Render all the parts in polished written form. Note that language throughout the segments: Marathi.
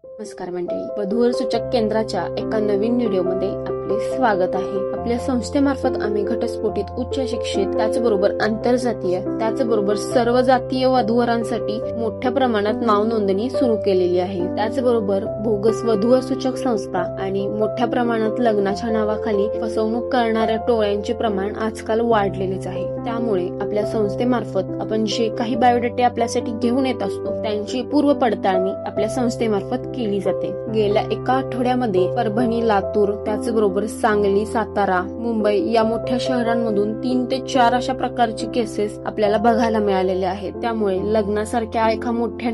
नमस्कार मंडळी, वधूवर सूचक केंद्राच्या एका नवीन व्हिडिओमध्ये आपले स्वागत आहे। आपल्या संस्थेमार्फत आम्ही घटस्फोटित उच्च शिक्षित त्याचबरोबर आंतरजातीय त्याचबरोबर सर्व जातीय वधूवरांसाठी मोठ्या प्रमाणात नाव नोंदणी सुरू केलेली आहे। त्याचबरोबर बोगस वधूवर सूचक संस्था आणि मोठ्या प्रमाणात लग्नाच्या नावाखाली फसवणूक करणाऱ्या टोळ्यांचे प्रमाण आजकाल वाढलेलेच आहे। त्यामुळे आपल्या संस्थेमार्फत आपण जे काही बायोडेटे आपल्यासाठी घेऊन येत असतो त्यांची पूर्व पडताळणी आपल्या संस्थेमार्फत केली जाते। गेल्या एका आठवड्यामध्ये परभणी, लातूर त्याचबरोबर सांगली, सातारा, मुंबई या मोठ्या शहरांमधून 3 ते 4 अशा प्रकारचे केसेस आपल्याला बघायला मिळालेले आहेत। त्यामुळे लग्नासारख्या एका मोठ्या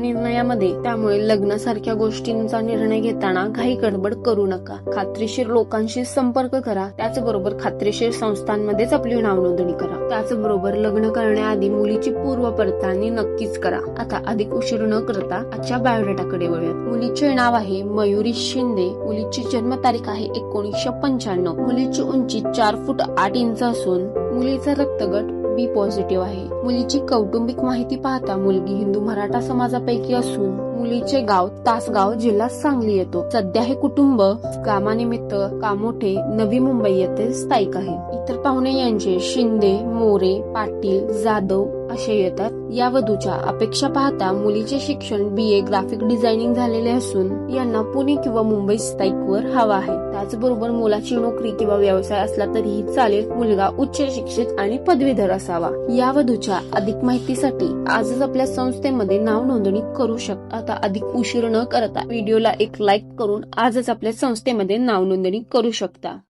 लग्नासारख्या गोष्टींचा निर्णय घेताना घाई गडबड करू नका। खात्रीशीर लोकांशी संपर्क करा, त्याचबरोबर खात्रीशीर संस्थांमध्येच आपली नाव नोंदणी करा। त्याचबरोबर लग्न करण्याआधी मुलीची पूर्व पडताळणी नक्कीच करा। आता अधिक उशीर न करता आजच्या बायोडेटाकडे वळूया। मुलीचे नाव आहे मयुरी शिंदे, मुलीची जन्मतारीख आहे 1995, मुलीची उंची 4 फूट 8 इंच असून मुलीचा रक्तगट बी पॉझिटिव्ह आहे। मुलीची कौटुंबिक माहिती पाहता मुलगी हिंदू मराठा समाजापैकी असून मुलीचे गाव तासगाव, जिल्हा सांगली येतो। सध्या हे कुटुंब कामानिमित्त कामोठे, नवी मुंबई येथे स्थायिक आहे। इतर पाहुणे यांचे शिंदे, मोरे, पाटील, जाधव असे येतात। या वधूच्या अपेक्षा पाहता मुलीचे शिक्षण BA ग्राफिक डिझायनिंग झालेले असून यांना पुणे किंवा मुंबई स्थायिकवर हवा आहे। त्याचबरोबर मुलाची नोकरी किंवा व्यवसाय असला तरीही चालेल, मुलगा उच्च शिक्षित आणि पदवीधर असावा। या वधूच्या अधिक माहितीसाठी आजच आपल्या संस्थेमध्ये नाव नोंदणी करू शकता। आता अधिक उशीर न करता व्हिडिओला एक लाईक करून आजच आपल्या संस्थेमध्ये नाव नोंदणी करू शकता।